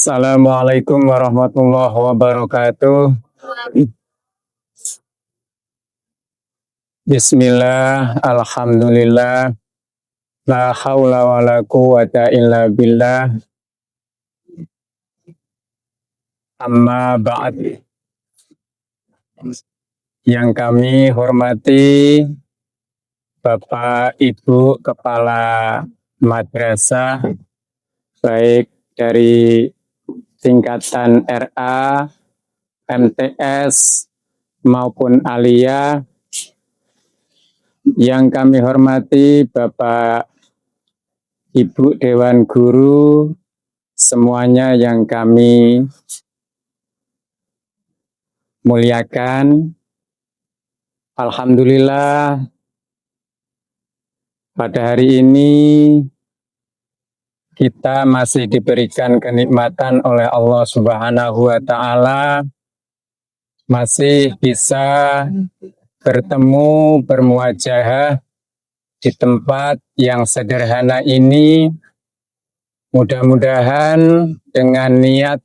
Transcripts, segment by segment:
Assalamualaikum warahmatullahi wabarakatuh. Bismillah, alhamdulillah, la haula wa la quwata illa billah, amma ba'd. Yang kami hormati Bapak Ibu Kepala Madrasah, baik dari tingkatan RA, MTS, maupun Aliyah. Yang kami hormati Bapak Ibu Dewan Guru, semuanya yang kami muliakan. Alhamdulillah, pada hari ini kita masih diberikan kenikmatan oleh Allah Subhanahu wa Ta'ala, masih bisa bertemu, bermuajahah di tempat yang sederhana ini. Mudah-mudahan dengan niat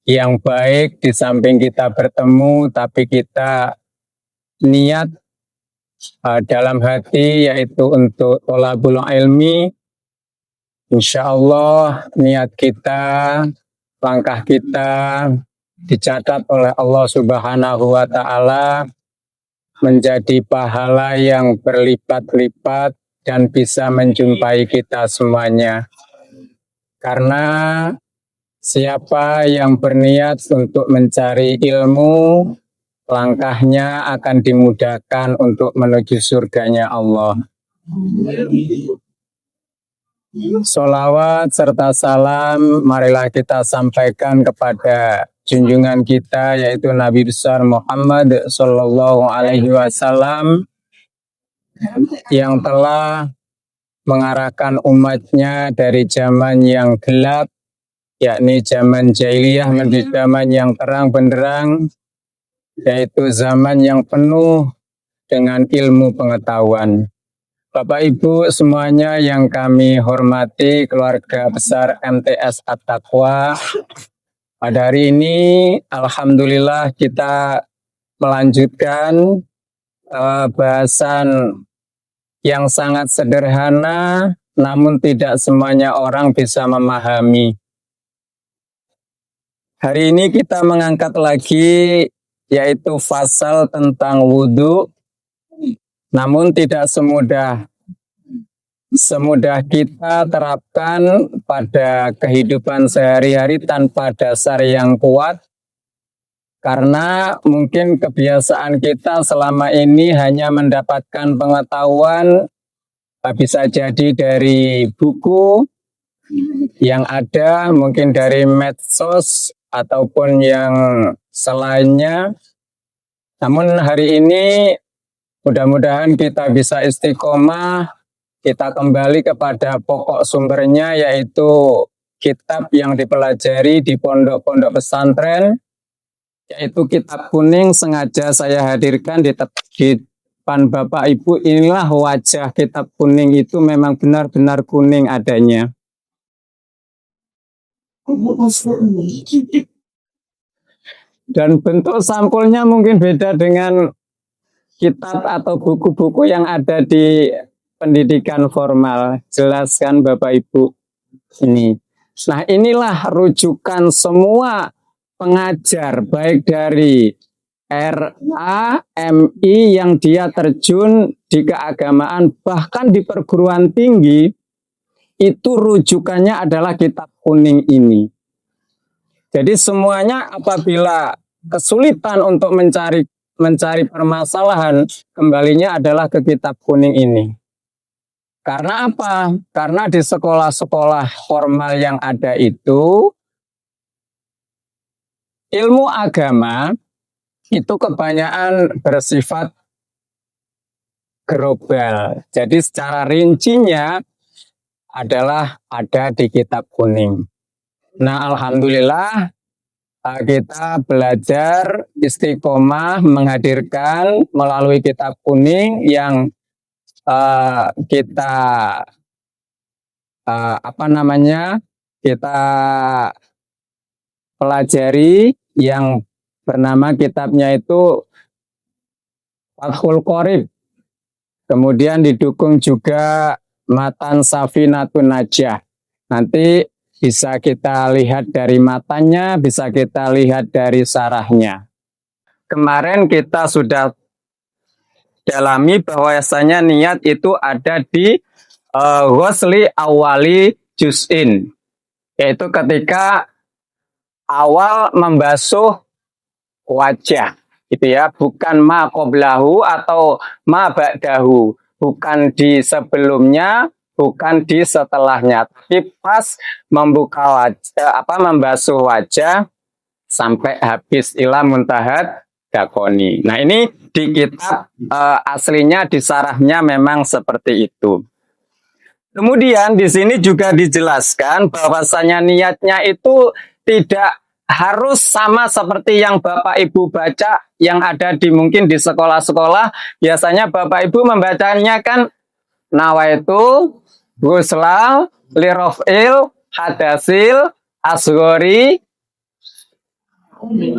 yang baik, di samping kita bertemu, tapi kita niat dalam hati, yaitu untuk thalabul ilmi. Insya Allah niat kita, langkah kita dicatat oleh Allah Subhanahu wa Ta'ala menjadi pahala yang berlipat-lipat dan bisa menjumpai kita semuanya. Karena siapa yang berniat untuk mencari ilmu, langkahnya akan dimudahkan untuk menuju surganya Allah. Sholawat serta salam marilah kita sampaikan kepada junjungan kita, yaitu Nabi besar Muhammad Sallallahu Alaihi Wasallam, yang telah mengarahkan umatnya dari zaman yang gelap, yakni zaman jahiliyah, menuju zaman yang terang benderang, yaitu zaman yang penuh dengan ilmu pengetahuan. Bapak Ibu semuanya yang kami hormati, keluarga besar MTS At-Taqwa, pada hari ini alhamdulillah kita melanjutkan bahasan yang sangat sederhana, namun tidak semuanya orang bisa memahami. Hari ini kita mengangkat lagi, yaitu fasal tentang wudhu, namun tidak semudah kita terapkan pada kehidupan sehari-hari tanpa dasar yang kuat, karena mungkin kebiasaan kita selama ini hanya mendapatkan pengetahuan, bisa jadi dari buku yang ada, mungkin dari medsos ataupun yang selainnya. Namun hari ini mudah-mudahan kita bisa istiqomah, kita kembali kepada pokok sumbernya, yaitu kitab yang dipelajari di pondok-pondok pesantren, yaitu kitab kuning. Sengaja saya hadirkan di depan Bapak Ibu. Inilah wajah kitab kuning, itu memang benar-benar kuning adanya. Dan bentuk sampulnya mungkin beda dengan kitab atau buku-buku yang ada di pendidikan formal. Jelaskan Bapak Ibu ini. Nah, inilah rujukan semua pengajar, baik dari RA, MI yang dia terjun di keagamaan, bahkan di perguruan tinggi, itu rujukannya adalah kitab kuning ini. Jadi semuanya apabila kesulitan untuk mencari permasalahan, kembalinya adalah ke kitab kuning ini. Karena apa? Karena di sekolah-sekolah formal yang ada itu, ilmu agama itu kebanyakan bersifat global. Jadi secara rincinya adalah ada di kitab kuning. Nah, alhamdulillah kita belajar istiqomah menghadirkan melalui kitab kuning yang kita kita pelajari yang bernama kitabnya itu Fathul Qorib. Kemudian didukung juga Matan Safinatun Najah. Nanti bisa kita lihat dari matanya, bisa kita lihat dari sarahnya. Kemarin kita sudah dalami bahwasanya niat itu ada di ghusli awali juz'in, yaitu ketika awal membasuh wajah, gitu ya, bukan ma qoblahu atau ma ba'dahu, bukan di sebelumnya, bukan di setelahnya, tapi pas membuka wajah, membasuh wajah sampai habis ila muntahat dakoni. Nah, ini di kitab aslinya di sarahnya memang seperti itu. Kemudian di sini juga dijelaskan bahwasanya niatnya itu tidak harus sama seperti yang Bapak Ibu baca yang ada di mungkin di sekolah-sekolah. Biasanya Bapak Ibu membacanya kan nawaitu ghuslal lirofil hadasil asgori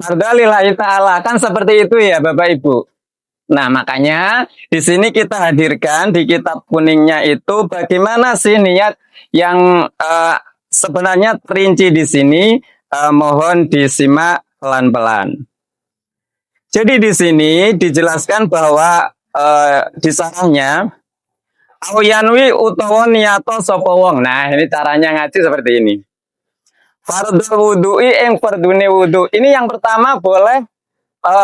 ardalillahi ta'ala, kan seperti itu ya Bapak Ibu. Nah, makanya di sini kita hadirkan di kitab kuningnya itu bagaimana sih niat yang sebenarnya terinci di sini, mohon disimak pelan-pelan. Jadi di sini dijelaskan bahwa di sarahnya Auyanwi utawa niyato sapa wong. Nah, ini caranya ngaji seperti ini. Fardhu wudhu'i ing fardune wudhu. Ini yang pertama boleh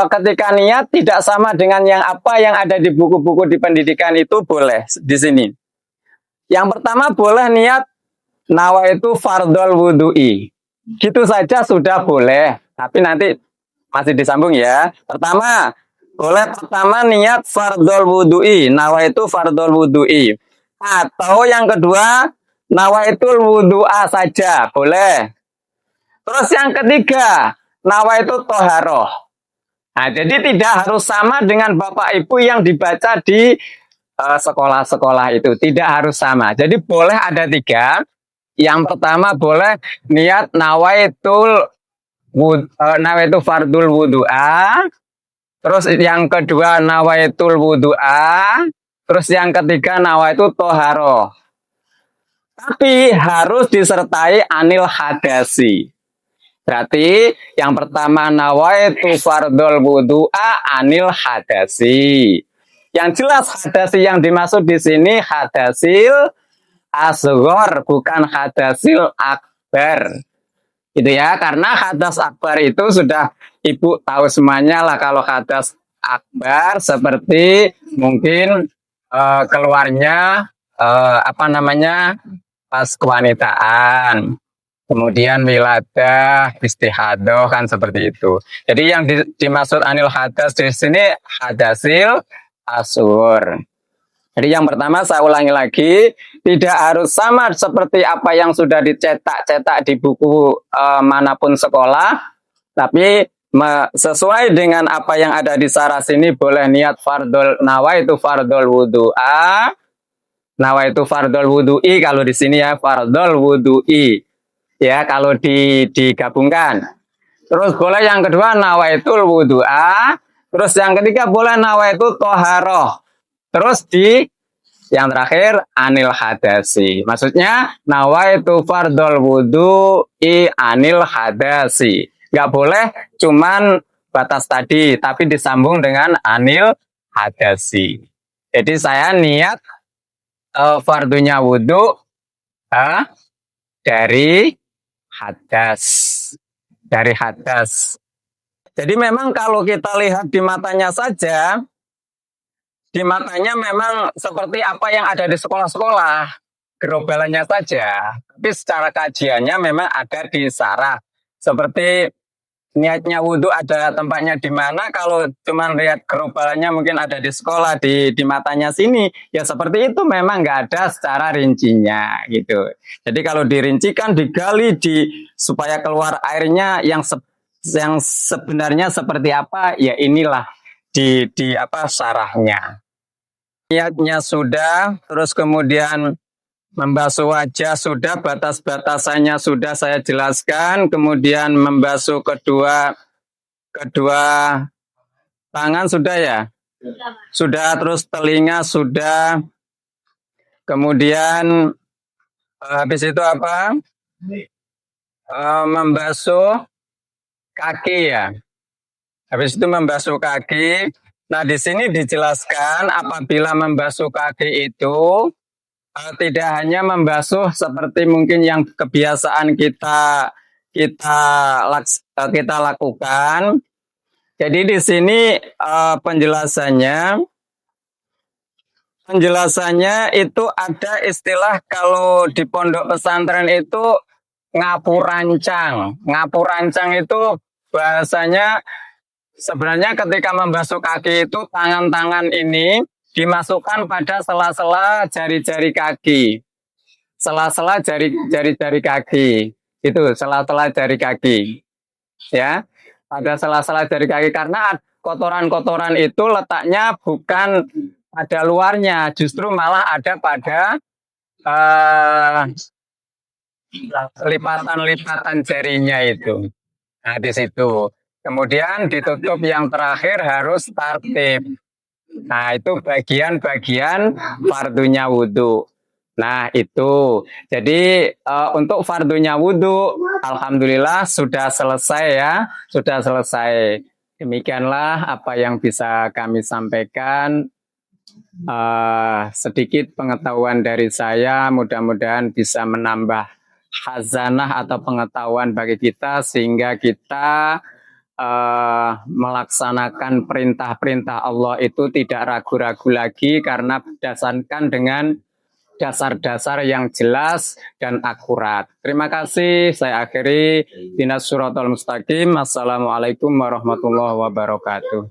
ketika niat tidak sama dengan yang ada di buku-buku di pendidikan itu boleh di sini. Yang pertama boleh niat nawaitu fardhul wudhu'i. Gitu saja sudah boleh. Tapi nanti masih disambung ya. Pertama niat fardhul wudhu'i, nawaitu fardhul wudhu'i. Atau yang kedua nawaitul wudhu'a saja boleh. Terus yang ketiga nawaitu toharoh. Nah, jadi tidak harus sama dengan Bapak Ibu yang dibaca di sekolah-sekolah itu. Tidak harus sama. Jadi boleh ada tiga. Yang pertama boleh niat nawaitu fardul wudhu'a. Terus yang kedua nawaitul wudhu'a. Terus yang ketiga nawaitu toharoh. Tapi harus disertai anil hadasi. Berarti yang pertama nawaitu fardhul wudhu'a anil hadasi. Yang jelas hadasi yang dimaksud di sini hadasil asghar, bukan hadasil akbar. Gitu ya, karena hadas akbar itu sudah Ibu tahu semuanya lah. Kalau hadas akbar seperti mungkin keluarnya pas kewanitaan. Kemudian wiladah, istihadah, kan seperti itu. Jadi yang dimaksud anil hadas di sini hadasil asghar. Jadi yang pertama saya ulangi lagi, tidak harus sama seperti apa yang sudah dicetak di buku manapun sekolah, tapi sesuai dengan apa yang ada di sarah sini boleh niat nawaitu fardhul wudhu'a, nawaitu fardhul wudhu'i kalau di sini ya fardhul wudhu'i. Ya, kalau digabungkan. Terus boleh yang kedua nawaitul wudhu'a. Terus yang ketiga boleh nawaitu toharoh. Terus yang terakhir anil hadasi. Maksudnya nawaitu fardhul wudhu'i anil hadasi. Gak boleh cuman batas tadi, tapi disambung dengan anil hadasi. Jadi saya niat fardunya wudhu dari hadas. Jadi memang kalau kita lihat di matanya saja, di matanya memang seperti apa yang ada di sekolah-sekolah, gerobalannya saja. Tapi secara kajiannya memang ada di sarah. Seperti niatnya wudhu ada tempatnya di mana, kalau cuma lihat gerobalannya mungkin ada di sekolah, di matanya sini, ya seperti itu memang nggak ada secara rincinya gitu. Jadi kalau dirincikan, digali supaya keluar airnya yang sebenarnya seperti apa, ya inilah di sarahnya. Niatnya sudah, terus kemudian Membasuh wajah sudah, batas-batasannya sudah saya jelaskan. Kemudian membasuh kedua kedua tangan sudah ya? Sudah, terus telinga sudah. Kemudian habis itu apa? Membasuh kaki ya. Habis itu membasuh kaki. Nah, di sini dijelaskan apabila membasuh kaki itu tidak hanya membasuh seperti mungkin yang kebiasaan kita lakukan. Jadi di sini penjelasannya itu ada istilah kalau di pondok pesantren itu ngapurancang. Ngapurancang itu bahasanya sebenarnya ketika membasuh kaki itu tangan-tangan ini dimasukkan pada sela-sela jari-jari kaki. Sela-sela jari-jari kaki. Itu sela-sela jari kaki. Ya. Ada sela-sela jari kaki karena kotoran-kotoran itu letaknya bukan pada luarnya, justru malah ada pada lipatan-lipatan jarinya itu. Nah, di situ. Kemudian ditutup yang terakhir harus tartib. Nah, itu bagian-bagian fardunya wudhu. Nah, itu. Jadi, untuk fardunya wudhu, alhamdulillah sudah selesai ya. Sudah selesai. Demikianlah apa yang bisa kami sampaikan. Sedikit pengetahuan dari saya, mudah-mudahan bisa menambah khazanah atau pengetahuan bagi kita, sehingga kita melaksanakan perintah-perintah Allah itu tidak ragu-ragu lagi karena berdasarkan dengan dasar-dasar yang jelas dan akurat. Terima kasih. Saya akhiri. Dinas Suratul Mustaqim. Assalamualaikum warahmatullahi wabarakatuh.